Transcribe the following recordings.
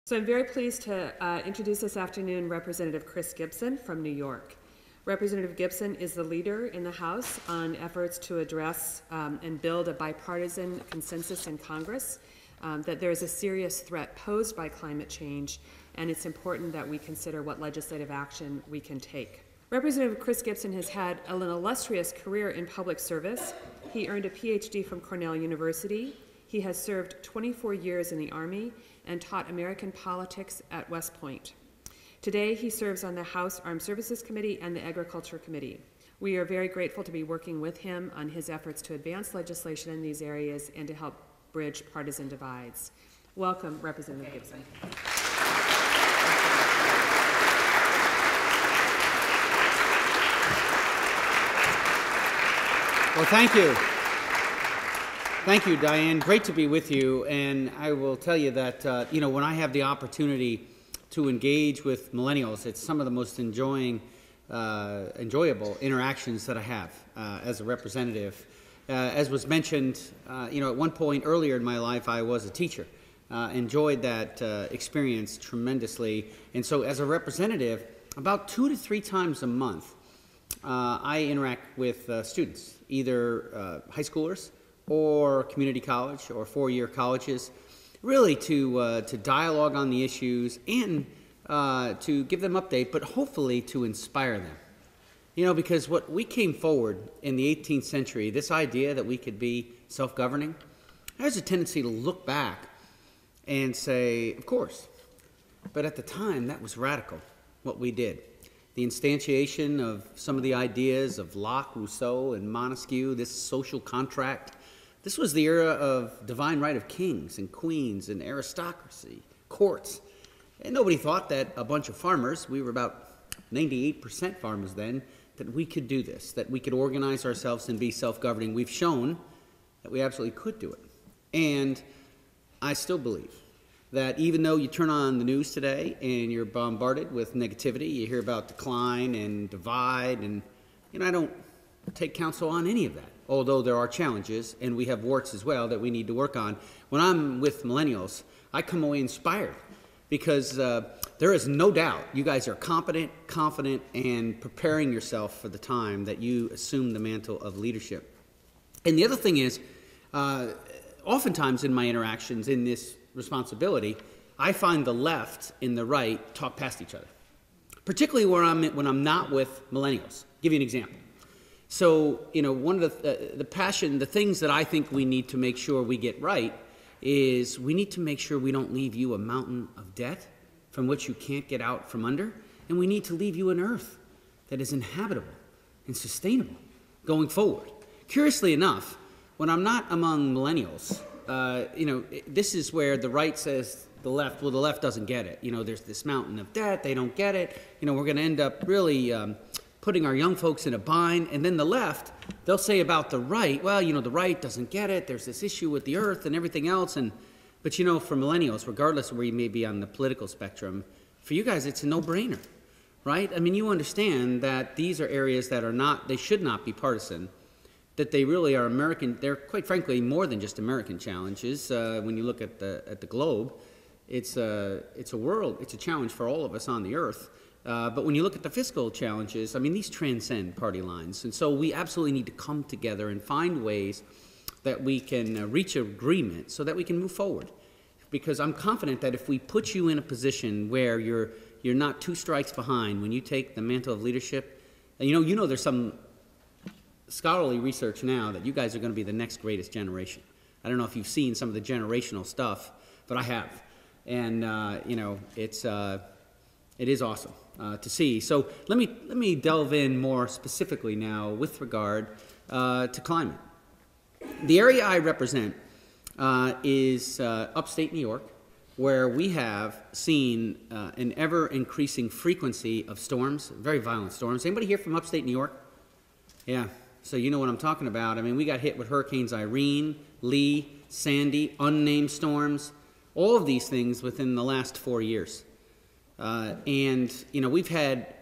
So I'm very pleased to introduce this afternoon Representative Chris Gibson from New York. Representative Gibson is the leader in the House on efforts to address and build a bipartisan consensus in Congress that there is a serious threat posed by climate change, and it's important that we consider what legislative action we can take. Representative Chris Gibson has had an illustrious career in public service. He earned a PhD from Cornell University. He has served 24 years in the Army and taught American politics at West Point. Today, he serves on the House Armed Services Committee and the Agriculture Committee. We are very grateful to be working with him on his efforts to advance legislation in these areas and to help bridge partisan divides. Welcome, Representative Gibson. Well, thank you. Thank you, Diane. Great to be with you. And I will tell you that, when I have the opportunity to engage with millennials, it's some of the most enjoyable interactions that I have as a representative. As was mentioned, at one point earlier in my life, I was a teacher. Enjoyed that experience tremendously. And so as a representative, about 2 to 3 times a month, I interact with students, either high schoolers or community college or 4-year colleges, really to dialogue on the issues and to give them update, but hopefully to inspire them. Because what we came forward in the 18th century, this idea that we could be self-governing, there's a tendency to look back and say, of course. But at the time, that was radical, what we did. The instantiation of some of the ideas of Locke, Rousseau, and Montesquieu, this social contract. This was the era of divine right of kings and queens and aristocracy, courts. And nobody thought that a bunch of farmers, we were about 98% farmers then, that we could do this, that we could organize ourselves and be self-governing. We've shown that we absolutely could do it. And I still believe that even though you turn on the news today and you're bombarded with negativity, you hear about decline and divide, and I don't take counsel on any of that, although there are challenges and we have warts as well that we need to work on. When I'm with millennials, I come away inspired because there is no doubt you guys are competent, confident, and preparing yourself for the time that you assume the mantle of leadership. And the other thing is, oftentimes in my interactions in this responsibility, I find the left and the right talk past each other, particularly when I'm not with millennials. I'll give you an example. So, one of the things that I think we need to make sure we get right is we need to make sure we don't leave you a mountain of debt from which you can't get out from under, and we need to leave you an earth that is inhabitable and sustainable going forward. Curiously enough, when I'm not among millennials, this is where the right says the left, well, the left doesn't get it. There's this mountain of debt, they don't get it. We're going to end up really putting our young folks in a bind. And then the left, they'll say about the right, well, the right doesn't get it. There's this issue with the earth and everything else. But for millennials, regardless of where you may be on the political spectrum, for you guys, it's a no-brainer, right? You understand that these are areas that are not, they should not be partisan, that they really are American. They're quite frankly more than just American challenges. When you look at the globe, it's a challenge for all of us on the earth. But when you look at the fiscal challenges, these transcend party lines. And so we absolutely need to come together and find ways that we can reach agreement so that we can move forward. Because I'm confident that if we put you in a position where you're not 2 strikes behind when you take the mantle of leadership, there's some scholarly research now that you guys are going to be the next greatest generation. I don't know if you've seen some of the generational stuff, but I have. And, it is awesome to see. So let me delve in more specifically now with regard to climate. The area I represent is upstate New York, where we have seen an ever-increasing frequency of storms, very violent storms. Anybody here from upstate New York? Yeah, so you know what I'm talking about. We got hit with Hurricanes Irene, Lee, Sandy, unnamed storms, all of these things within the last 4 years. We've had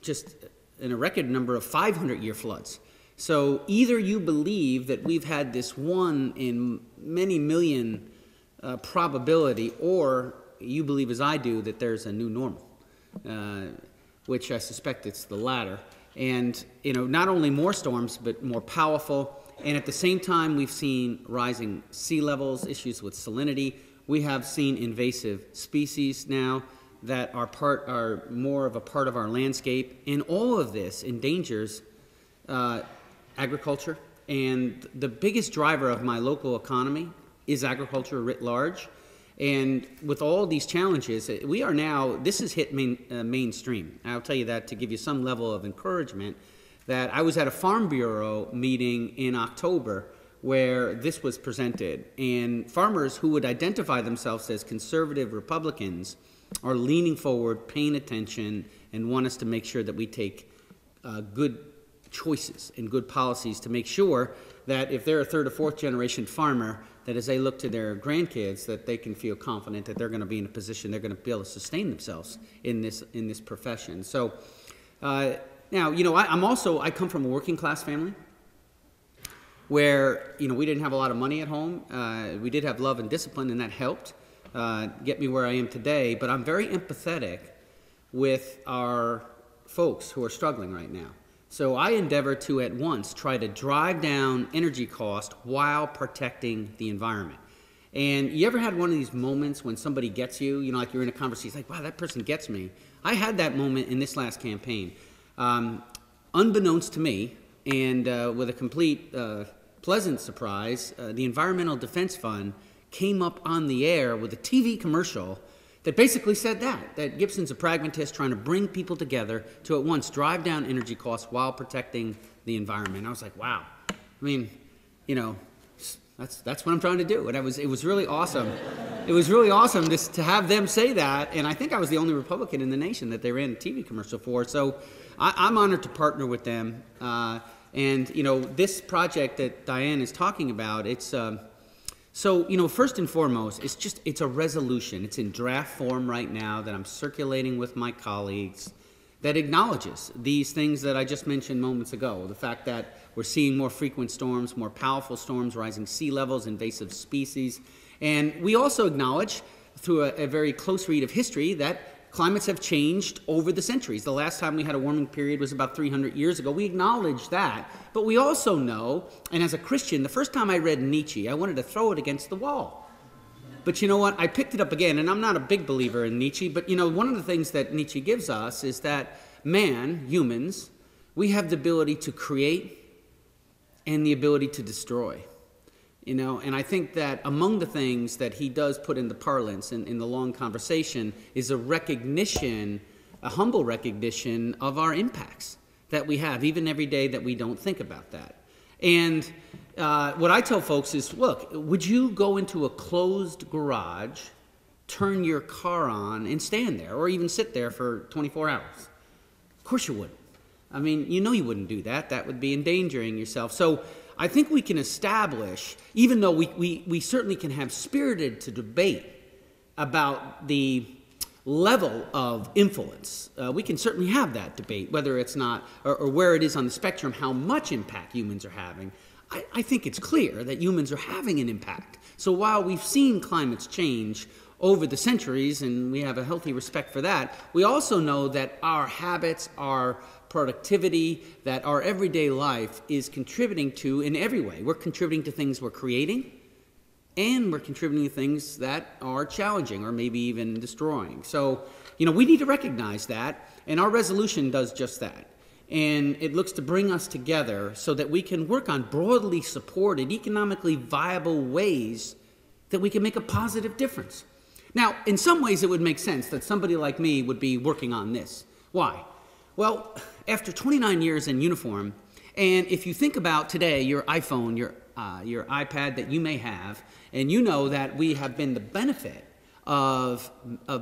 just a record number of 500-year floods. So either you believe that we've had this one in many million probability, or you believe as I do that there's a new normal, which I suspect it's the latter. And, not only more storms, but more powerful. And at the same time, we've seen rising sea levels, issues with salinity. We have seen invasive species now that are more of a part of our landscape. And all of this endangers agriculture. And the biggest driver of my local economy is agriculture writ large. And with all these challenges, we are now, this has hit mainstream. I'll tell you that to give you some level of encouragement, that I was at a Farm Bureau meeting in October where this was presented. And farmers who would identify themselves as conservative Republicans are leaning forward, paying attention, and want us to make sure that we take good choices and good policies to make sure that if they're a third or fourth generation farmer, that as they look to their grandkids, that they can feel confident that they're going to be in a position, they're going to be able to sustain themselves in this profession. So now, I come from a working class family where, we didn't have a lot of money at home. We did have love and discipline, and that helped get me where I am today. But I'm very empathetic with our folks who are struggling right now. So I endeavor to at once try to drive down energy cost while protecting the environment. And you ever had one of these moments when somebody gets you, like you're in a conversation, like, wow, that person gets me. I had that moment in this last campaign. Unbeknownst to me, and with a complete pleasant surprise, the Environmental Defense Fund came up on the air with a TV commercial that basically said that Gibson's a pragmatist trying to bring people together to at once drive down energy costs while protecting the environment. I was like, wow. I mean, that's what I'm trying to do. And it was really awesome. It was really awesome to have them say that. And I think I was the only Republican in the nation that they ran a TV commercial for. So I'm honored to partner with them. And this project that Diane is talking about, it's so, first and foremost, it's a resolution. It's in draft form right now that I'm circulating with my colleagues that acknowledges these things that I just mentioned moments ago. The fact that we're seeing more frequent storms, more powerful storms, rising sea levels, invasive species. And we also acknowledge, through a very close read of history, that climates have changed over the centuries. The last time we had a warming period was about 300 years ago. We acknowledge that. But we also know, and as a Christian, the first time I read Nietzsche, I wanted to throw it against the wall. But you know what? I picked it up again, and I'm not a big believer in Nietzsche, but one of the things that Nietzsche gives us is that man, humans, we have the ability to create and the ability to destroy. And I think that among the things that he does put into parlance in the long conversation is a recognition, a humble recognition of our impacts that we have, even every day that we don't think about that. And what I tell folks is, look, would you go into a closed garage, turn your car on, and stand there, or even sit there for 24 hours? Of course you wouldn't. I mean, you wouldn't do that. That would be endangering yourself. So I think we can establish, even though we certainly can have spirited to debate about the level of influence. We can certainly have that debate, whether it's not, or where it is on the spectrum, how much impact humans are having. I think it's clear that humans are having an impact. So while we've seen climates change over the centuries, and we have a healthy respect for that, we also know that our habits, our productivity, that our everyday life is contributing to in every way. We're contributing to things we're creating, and we're contributing to things that are challenging or maybe even destroying. So, we need to recognize that, and our resolution does just that. And it looks to bring us together so that we can work on broadly supported, economically viable ways that we can make a positive difference. Now, in some ways it would make sense that somebody like me would be working on this. Why? Well, after 29 years in uniform, and if you think about today, your iPhone, your iPad that you may have, and you know that we have been the benefit of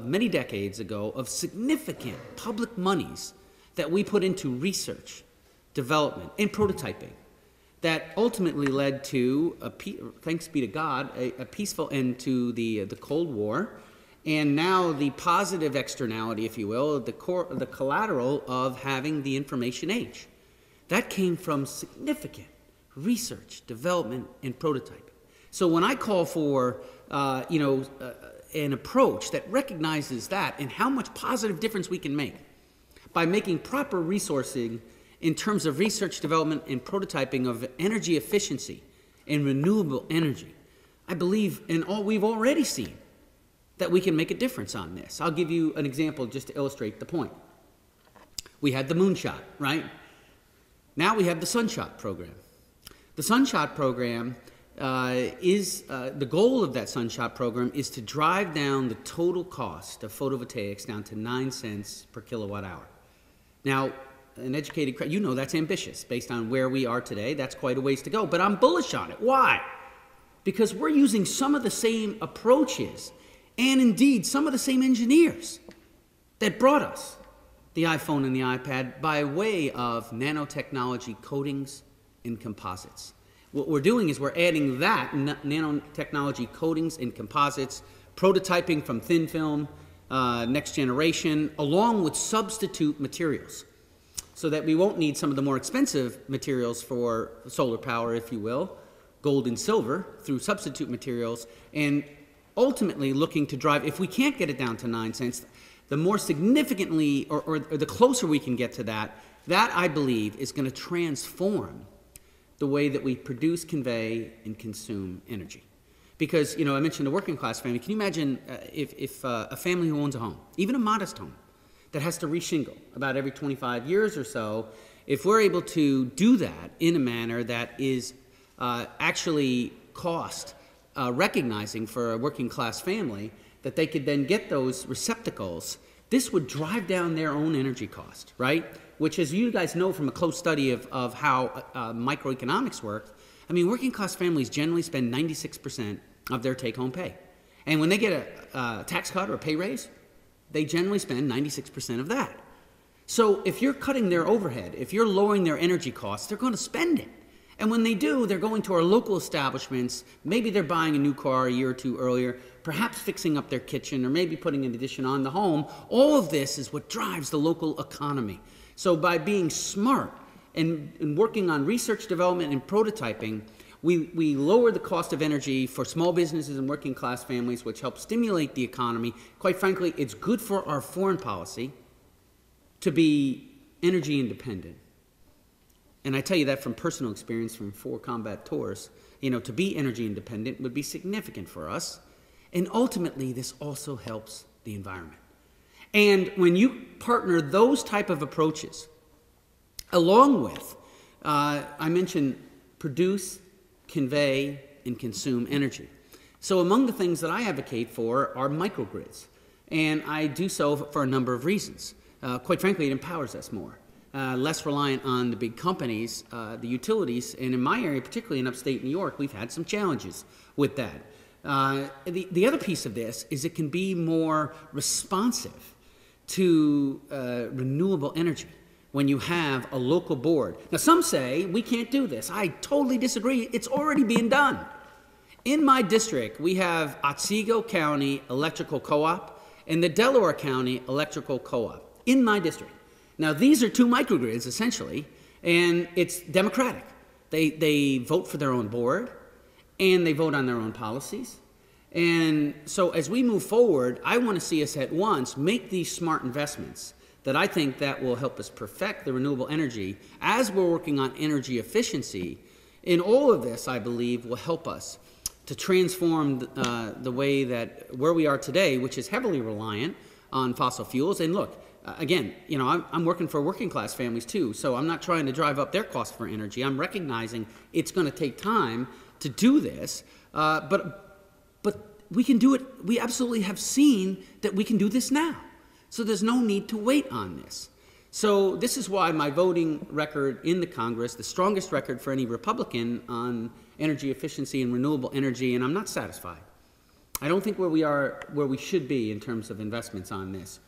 many decades ago of significant public monies that we put into research, development, and prototyping that ultimately led to, thanks be to God, a peaceful end to the Cold War, and now the positive externality, if you will, the collateral of having the information age. That came from significant research, development, and prototyping. So when I call for, an approach that recognizes that and how much positive difference we can make by making proper resourcing in terms of research, development, and prototyping of energy efficiency and renewable energy, I believe in all we've already seen that we can make a difference on this. I'll give you an example just to illustrate the point. We had the moonshot, right? Now we have the sunshot program. The sunshot program the goal of that sunshot program is to drive down the total cost of photovoltaics down to 9 cents per kilowatt hour. Now, an educated crowd, you know that's ambitious. Based on where we are today, that's quite a ways to go. But I'm bullish on it. Why? Because we're using some of the same approaches and indeed some of the same engineers that brought us the iPhone and the iPad by way of nanotechnology coatings and composites. What we're doing is we're adding that nanotechnology coatings and composites, prototyping from thin film, next generation, along with substitute materials, so that we won't need some of the more expensive materials for solar power, if you will, gold and silver, through substitute materials, and ultimately looking to drive, if we can't get it down to 9 cents, the more significantly, or the closer we can get to that, that I believe is going to transform the way that we produce, convey, and consume energy. Because, I mentioned a working class family. Can you imagine if a family who owns a home, even a modest home, that has to reshingle about every 25 years or so, if we're able to do that in a manner that is actually cost recognizing for a working class family, that they could then get those receptacles, this would drive down their own energy cost, right? Which, as you guys know from a close study of how microeconomics work, I mean, working class families generally spend 96% of their take-home pay. And when they get a tax cut or a pay raise, they generally spend 96% of that. So if you're cutting their overhead, if you're lowering their energy costs, they're going to spend it. And when they do, they're going to our local establishments. Maybe they're buying a new car a year or two earlier, perhaps fixing up their kitchen, or maybe putting an addition on the home. All of this is what drives the local economy. So by being smart and working on research, development, and prototyping, we lower the cost of energy for small businesses and working class families, which helps stimulate the economy. Quite frankly, it's good for our foreign policy to be energy independent. And I tell you that from personal experience from 4 combat tours. To be energy independent would be significant for us. And ultimately, this also helps the environment. And when you partner those type of approaches, along with, I mentioned produce, convey, and consume energy. So among the things that I advocate for are microgrids. And I do so for a number of reasons. Quite frankly, it empowers us more. Less reliant on the big companies, the utilities, and in my area, particularly in upstate New York, we've had some challenges with that. The other piece of this is it can be more responsive to renewable energy when you have a local board. Now, some say we can't do this. I totally disagree. It's already being done. In my district, we have Otsego County Electrical Co-op and the Delaware County Electrical Co-op in my district. Now, these are 2 microgrids, essentially, and it's democratic. They vote for their own board, and they vote on their own policies. And so as we move forward, I want to see us at once make these smart investments that I think that will help us perfect the renewable energy as we're working on energy efficiency. And all of this, I believe, will help us to transform the way that where we are today, which is heavily reliant on fossil fuels. And look, again, I'm working for working class families too, so I'm not trying to drive up their cost for energy. I'm recognizing it's going to take time to do this, but we can do it. We absolutely have seen that we can do this now. So there's no need to wait on this. So this is why my voting record in the Congress, the strongest record for any Republican on energy efficiency and renewable energy, and I'm not satisfied. I don't think we are where we should be in terms of investments on this.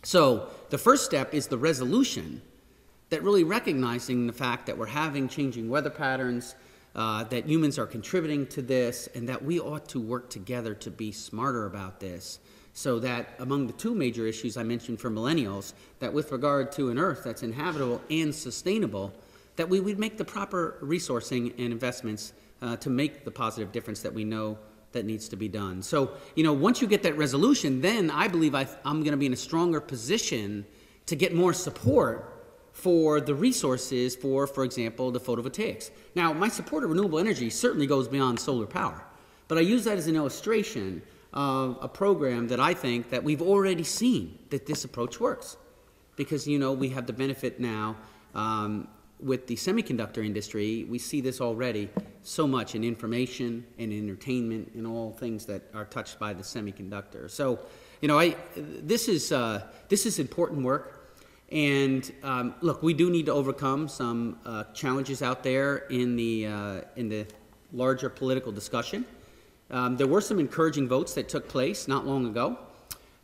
So the first step is the resolution that really recognizing the fact that we're having changing weather patterns, that humans are contributing to this, and that we ought to work together to be smarter about this, so that among the 2 major issues I mentioned for millennials, that with regard to an Earth that's inhabitable and sustainable, that we would make the proper resourcing and investments to make the positive difference that we know that needs to be done. So, once you get that resolution, then I believe I'm going to be in a stronger position to get more support for the resources for example, the photovoltaics. Now, my support of renewable energy certainly goes beyond solar power, but I use that as an illustration of a program that I think that we've already seen that this approach works. Because, we have the benefit now with the semiconductor industry. We see this already so much in information and entertainment and all things that are touched by the semiconductor. So, this is important work. And look, we do need to overcome some challenges out there in the larger political discussion. There were some encouraging votes that took place not long ago.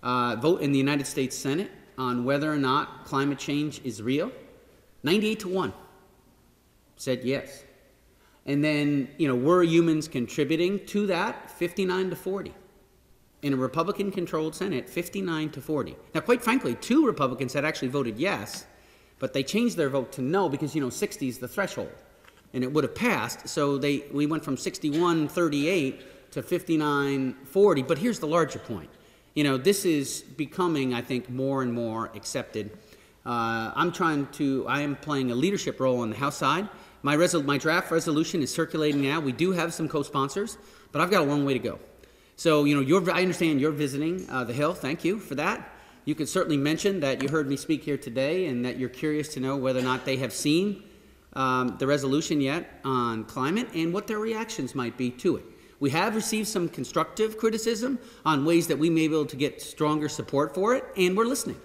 Vote in the United States Senate on whether or not climate change is real. 98-1 said yes. And then, were humans contributing to that? 59-40. In a Republican-controlled Senate, 59-40. Now, quite frankly, 2 Republicans had actually voted yes, but they changed their vote to no because, 60 is the threshold, and it would have passed. So we went from 61-38 to 59-40. But here's the larger point. This is becoming, I think, more and more accepted. I am playing a leadership role on the House side. My draft resolution is circulating now. We do have some co-sponsors, but I've got a long way to go. So, I understand you're visiting the Hill. Thank you for that. You could certainly mention that you heard me speak here today and that you're curious to know whether or not they have seen the resolution yet on climate and what their reactions might be to it. We have received some constructive criticism on ways that we may be able to get stronger support for it, and we're listening.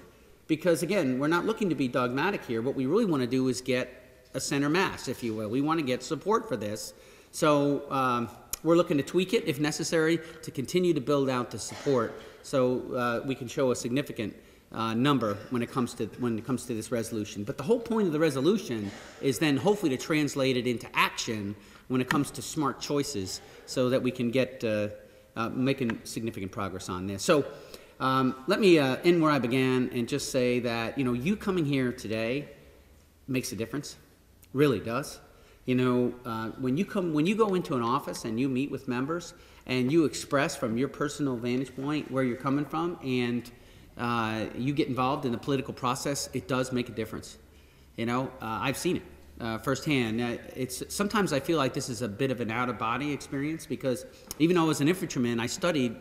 Because, again, we're not looking to be dogmatic here. What we really want to do is get a center mass, if you will. We want to get support for this. So we're looking to tweak it, if necessary, to continue to build out the support so we can show a significant number when it comes to this resolution. But the whole point of the resolution is then hopefully to translate it into action when it comes to smart choices so that we can get making significant progress on this. So let me end where I began and just say that, you coming here today makes a difference, really does. When you go into an office and you meet with members and you express from your personal vantage point where you're coming from and you get involved in the political process, it does make a difference. I've seen it firsthand. Sometimes I feel like this is a bit of an out-of-body experience because even though I was an infantryman, I studied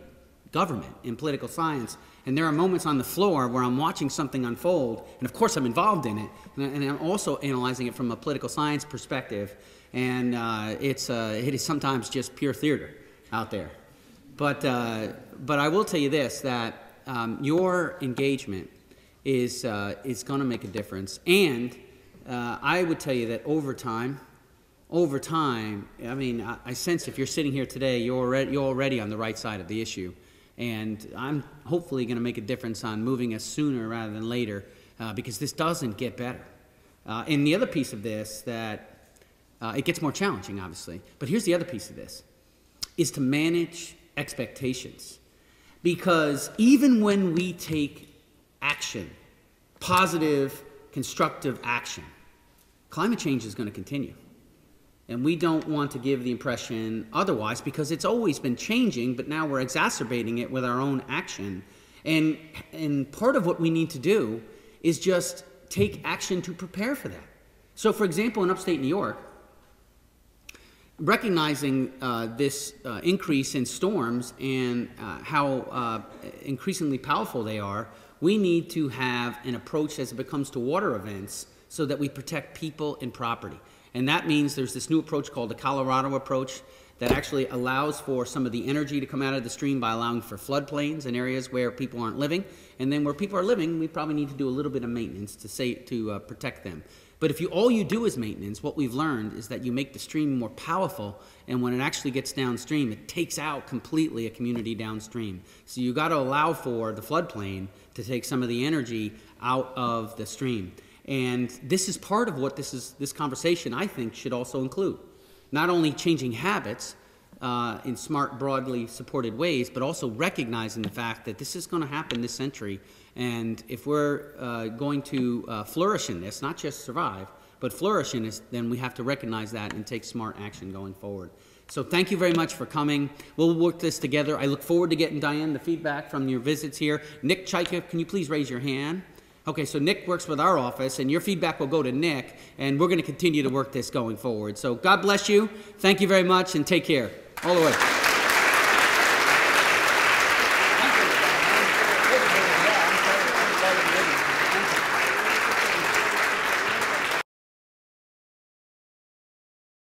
government and political science, and there are moments on the floor where I'm watching something unfold, and of course I'm involved in it, and I'm also analyzing it from a political science perspective, and it is sometimes just pure theater out there. But I will tell you this, that your engagement is going to make a difference, and I would tell you that over time, I mean, I sense if you're sitting here today, you're already on the right side of the issue. And I'm hopefully going to make a difference on moving us sooner rather than later because this doesn't get better. And the other piece of this that it gets more challenging, obviously. But here's the other piece of this, is to manage expectations. Because even when we take action, positive, constructive action, climate change is going to continue. And we don't want to give the impression otherwise because it's always been changing, but now we're exacerbating it with our own action. And part of what we need to do is just take action to prepare for that. So, for example, in upstate New York, recognizing this increase in storms and how increasingly powerful they are, we need to have an approach as it becomes to water events so that we protect people and property. And that means there's this new approach called the Colorado approach that actually allows for some of the energy to come out of the stream by allowing for floodplains in areas where people aren't living. And then where people are living, we probably need to do a little bit of maintenance to protect them. But if all you do is maintenance, what we've learned is that you make the stream more powerful, and when it actually gets downstream, it takes out completely a community downstream. So you got to allow for the floodplain to take some of the energy out of the stream. And this is part of what this conversation, I think, should also include. Not only changing habits in smart, broadly supported ways, but also recognizing the fact that this is going to happen this century. And if we're going to flourish in this, not just survive, but flourish in this, then we have to recognize that and take smart action going forward. So thank you very much for coming. We'll work this together. I look forward to getting, Diane, the feedback from your visits here. Nick Chaika, can you please raise your hand? Okay, so Nick works with our office, and your feedback will go to Nick, and we're going to continue to work this going forward. So God bless you. Thank you very much, and take care. All the way.